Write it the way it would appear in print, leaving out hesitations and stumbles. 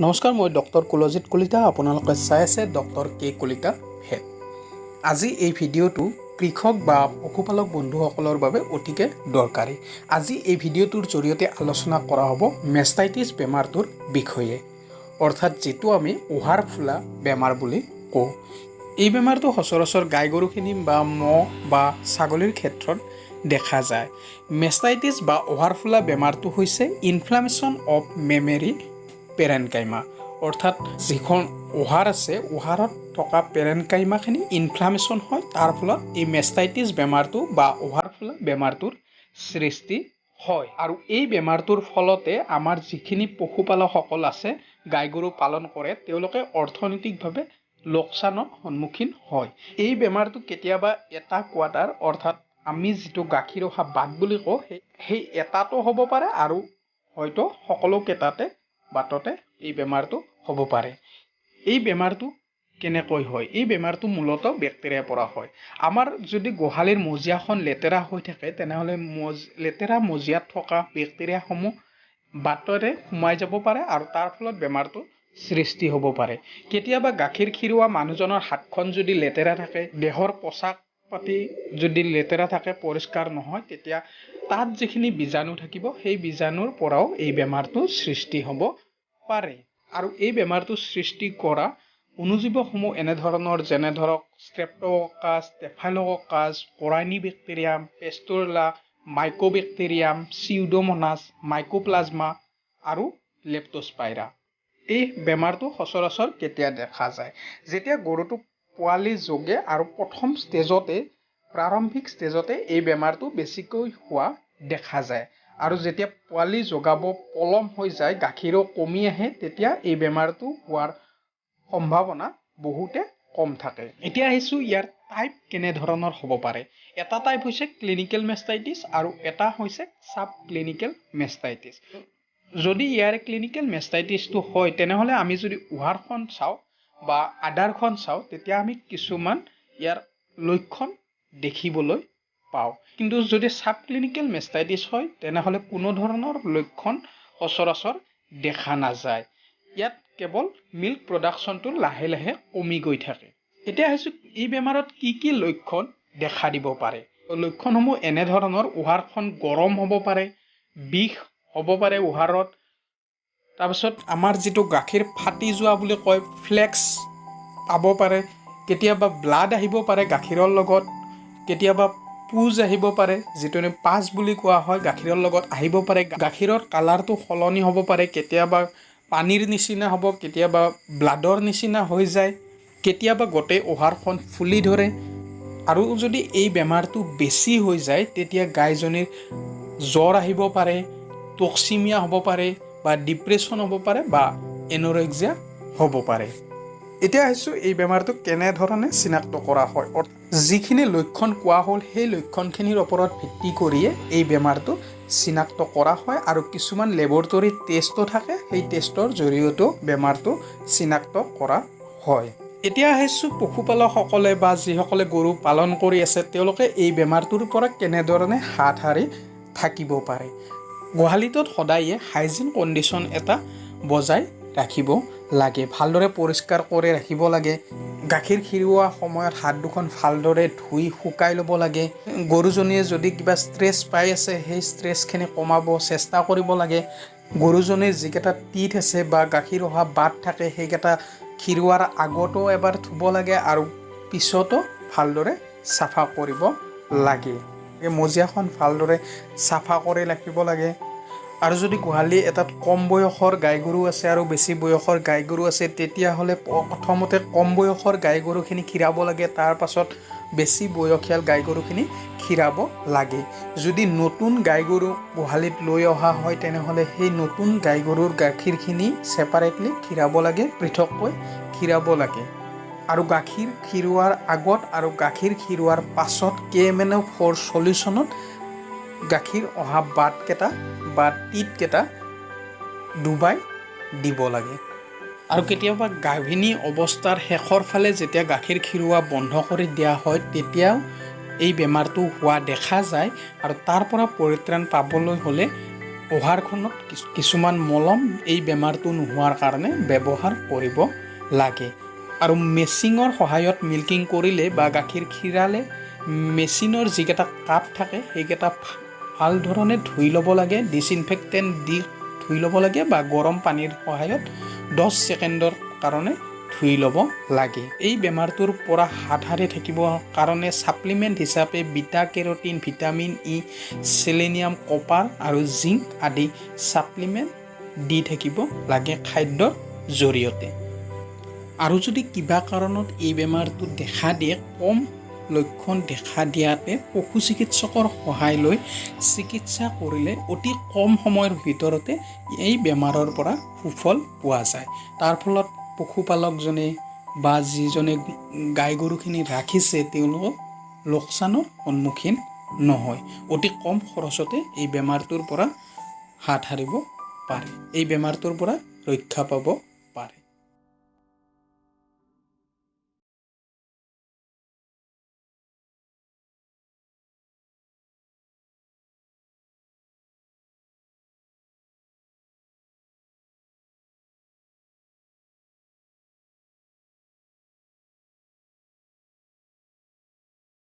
নমস্কাৰ, মই ডক্টৰ কুলজিৎ কলিতা। আপোনালোকে চাই আছে ডক্টৰ কে কলিতা ভেট। আজি এই ভিডিঅ'টো কৃষক বা পশুপালক বন্ধুসকলৰ বাবে অতিকে দৰকাৰী। আজি এই ভিডিঅ'টোৰ জৰিয়তে আলোচনা কৰা হ'ব মেষ্টাইটিছ বেমাৰটোৰ বিষয়ে, অৰ্থাৎ যিটো আমি উহাৰ ফুলা বেমাৰ বুলি কওঁ। এই বেমাৰটো সচৰাচৰ গাই গৰুখিনি বা মহ বা ছাগলীৰ ক্ষেত্ৰত দেখা যায়। মেষ্টাইটিছ বা উহাৰ ফুলা বেমাৰটো হৈছে ইনফ্লামেশ্যন অফ মেমৰী পেৰেনকাইমা, অৰ্থাৎ যিখন উহাৰ আছে উহাৰত থকা পেৰেনকাইমাখিনি ইনফ্লামেশ্যন হয়, তাৰ ফলত এই মেষ্টাইটিছ বেমাৰটো বা উহাৰ ফুলা বেমাৰটোৰ সৃষ্টি হয়। আৰু এই বেমাৰটোৰ ফলতে আমাৰ যিখিনি পশুপালকসকল আছে, গাই গৰু পালন কৰে, তেওঁলোকে অৰ্থনৈতিকভাৱে লোকচানৰ সন্মুখীন হয়। এই বেমাৰটো কেতিয়াবা এটা কোৱাটাৰ, অৰ্থাৎ আমি যিটো গাখীৰ অহা বাট বুলি কওঁ, সেই এটাতো হ'ব পাৰে আৰু হয়তো সকলোকেইটাতে বাটতে এই বেমাৰটো হ'ব পাৰে। এই বেমাৰটো কেনেকৈ হয়? এই বেমাৰটো মূলতঃ বেক্টেৰিয়াৰ পৰা হয়। আমাৰ যদি গোহালিৰ মজিয়াখন লেতেৰা হৈ থাকে, তেনেহ'লে লেতেৰা মজিয়াত থকা বেক্টেৰিয়াসমূহ বাটেৰে সোমাই যাব পাৰে আৰু তাৰ ফলত বেমাৰটো সৃষ্টি হ'ব পাৰে। কেতিয়াবা গাখীৰ খিৰোৱা মানুহজনৰ হাতখন যদি লেতেৰা থাকে, দেহৰ পোচাক পাতি যদি লেতেৰা থাকে, পৰিষ্কাৰ নহয়, তেতিয়া তাত যিখিনি বীজাণু থাকিব, সেই বীজাণুৰ পৰাও এই বেমাৰটো সৃষ্টি হ'ব পাৰে। আৰু এই বেমাৰটো সৃষ্টি কৰা অণুজীৱসমূহ এনেধৰণৰ, যেনে ধৰক ষ্ট্ৰেপ্টোককাছ, ষ্টেফাইল'ককাছ, কোৰাইনি বেক্টেৰিয়াম, পেষ্টোৰেলা, মাইকোবেক্টেৰিয়াম, চিউডোমোনাছ, মাইকোপ্লাজমা আৰু লেপ্টোস্পাইৰা। এই বেমাৰটো সচৰাচৰ কেতিয়া দেখা যায়? যেতিয়া গৰুটো পোৱালি জগে আৰু প্ৰথম ষ্টেজতে, প্ৰাৰম্ভিক ষ্টেজতে এই বেমাৰটো বেছিকৈ হোৱা দেখা যায়। আৰু যেতিয়া পোৱালি জগাব পলম হৈ যায়, গাখীৰো কমি আহে, তেতিয়া এই বেমাৰটো হোৱাৰ সম্ভাৱনা বহুতে কম থাকে। এতিয়া আহিছোঁ ইয়াৰ টাইপ কেনেধৰণৰ হ'ব পাৰে। এটা টাইপ হৈছে ক্লিনিকেল মেষ্টাইটিছ আৰু এটা হৈছে ছাব ক্লিনিকেল মেষ্টাইটিছ। যদি ইয়াৰ ক্লিনিকেল মেষ্টাইটিছটো হয়, তেনেহ'লে আমি যদি উহাৰখন চাওঁ বা আদাৰখন চাওঁ, তেতিয়া আমি কিছুমান ইয়াৰ লক্ষণ দেখিবলৈ পাওঁ। কিন্তু যদি ছাব ক্লিনিকেল মেষ্টাইটিছ হয়, তেনেহ'লে কোনো ধৰণৰ লক্ষণ সচৰাচৰ দেখা নাযায়। ইয়াত কেৱল মিল্ক প্ৰডাকশ্যনটো লাহে লাহে কমি গৈ থাকে। এতিয়া আহিছোঁ এই বেমাৰত কি কি লক্ষণ দেখা দিব পাৰে। লক্ষণসমূহ এনেধৰণৰ: উহাৰখন গৰম হ'ব পাৰে, বিষ হ'ব পাৰে উহাৰত, তাৰপিছত আমাৰ যিটো গাখীৰ ফাটি যোৱা বুলি কয়, ফ্লেক্স পাব পাৰে, কেতিয়াবা ব্লাড আহিব পাৰে গাখীৰৰ লগত, কেতিয়াবা পুজ আহিব পাৰে, যিটো পাজ বুলি কোৱা হয়, গাখীৰৰ লগত আহিব পাৰে। গাখীৰৰ কালাৰটো সলনি হ'ব পাৰে, কেতিয়াবা পানীৰ নিচিনা হ'ব, কেতিয়াবা ব্লাডৰ নিচিনা হৈ যায়, কেতিয়াবা গোটেই উহাৰখন ফুলি ধৰে। আৰু যদি এই বেমাৰটো বেছি হৈ যায়, তেতিয়া গাইজনীৰ জ্বৰ আহিব পাৰে, টক্সিমিয়া হ'ব পাৰে, বা ডিপ্ৰেশ্যন হ'ব পাৰে, বা এনৰেক্সিয়া হ'ব পাৰে। এতিয়া আহিছোঁ এই বেমাৰটো কেনেধৰণে চিনাক্ত কৰা হয়। যিখিনি লক্ষণ কোৱা হ'ল, সেই লক্ষণখিনিৰ ওপৰত ভিত্তি কৰিয়ে এই বেমাৰটো চিনাক্ত কৰা হয়, আৰু কিছুমান লেবৰেটৰী টেষ্টো থাকে, সেই টেষ্টৰ জৰিয়তেও বেমাৰটো চিনাক্ত কৰা হয়। এতিয়া আহিছোঁ পশুপালকসকলে বা যিসকলে গৰু পালন কৰি আছে, তেওঁলোকে এই বেমাৰটোৰ পৰা কেনেধৰণে হাত সাৰি থাকিব পাৰে। গোহালিটোত সদায়ে হাইজিন কণ্ডিশ্যন এটা বজাই ৰাখিব লাগে, ভালদৰে পৰিষ্কাৰ কৰি ৰাখিব লাগে। গাখীৰ খিৰোৱা সময়ত হাত দুখন ভালদৰে ধুই শুকাই ল'ব লাগে। গৰুজনীয়ে যদি কিবা ষ্ট্ৰেছ পাই আছে, সেই ষ্ট্ৰেছখিনি কমাব চেষ্টা কৰিব লাগে। গৰুজনীৰ যিকেইটা টিথ আছে বা গাখীৰ অহা বাট থাকে, সেইকেইটা খিৰোৱাৰ আগতো এবাৰ ধুব লাগে আৰু পিছতো ভালদৰে চাফা কৰিব লাগে। মজিয়াখন ভালদৰে চাফা কৰি ৰাখিব লাগে। আৰু যদি গোহালি এটাত কম বয়সৰ গাই গৰু আছে আৰু বেছি বয়সৰ গাই গৰু আছে, তেতিয়াহ'লে প্ৰথমতে কম বয়সৰ গাই গৰুখিনি খীৰাব লাগে, তাৰ পাছত বেছি বয়সীয়াল গাই গৰুখিনি খীৰাব লাগে। যদি নতুন গাই গৰু গোহালিত লৈ অহা হয়, তেনেহ'লে সেই নতুন গাই গৰুৰ গাখীৰখিনি ছেপাৰেটলি খীৰাব লাগে, পৃথককৈ খীৰাব লাগে। আৰু গাখীৰ খীৰোৱাৰ আগত আৰু গাখীৰ খীৰোৱাৰ পাছত KMNO4 চলিউশ্যনত গাখীৰ অহা বাটকেইটা বা টিপকেইটা ডুবাই দিব লাগে। আৰু কেতিয়াবা গাভিনী অৱস্থাৰ শেষৰ ফালে যেতিয়া গাখীৰ খীৰোৱা বন্ধ কৰি দিয়া হয়, তেতিয়াও এই বেমাৰটো হোৱা দেখা যায়। আৰু তাৰ পৰা পৰিত্ৰাণ পাবলৈ হ'লে আহাৰখনত কিছুমান মলম এই বেমাৰটো নোহোৱাৰ কাৰণে ব্যৱহাৰ কৰিব লাগে। আৰু মেচিনৰ সহায়ত মিল্কিং কৰিলে বা গাখীৰ খীৰালে মেচিনৰ যিকেইটা কাপ থাকে সেইকেইটা ভাল ধৰণে ধুই ল'ব লাগে, ডিছইনফেক্টেণ্ট দি ধুই ল'ব লাগে বা গৰম পানীৰ সহায়ত 10 ছেকেণ্ডৰ কাৰণে ধুই ল'ব লাগে। এই বেমাৰটোৰ পৰা হাত সাৰি থাকিবৰ কাৰণে ছাপ্লিমেণ্ট হিচাপে beta carotene, vitamin E, selenium, copper আৰু জিংক আদি ছাপ্লিমেণ্ট দি থাকিব লাগে খাদ্যৰ জৰিয়তে। আৰু যদি কিবা কাৰণত এই বেমাৰটো দেখা দিয়ে, কম লক্ষণ দেখা দিয়াতে পশু চিকিৎসকৰ সহায় লৈ চিকিৎসা কৰিলে অতি কম সময়ৰ ভিতৰতে এই বেমাৰৰ পৰা সুফল পোৱা যায়। তাৰ ফলত পশুপালকজনে বা যিজনে গাই গৰুখিনি ৰাখিছে তেওঁলোকক লোকচানৰ সন্মুখীন নহয়। অতি কম খৰচতে এই বেমাৰটোৰ পৰা হাত সাৰিব পাৰে, এই বেমাৰটোৰ পৰা ৰক্ষা পাব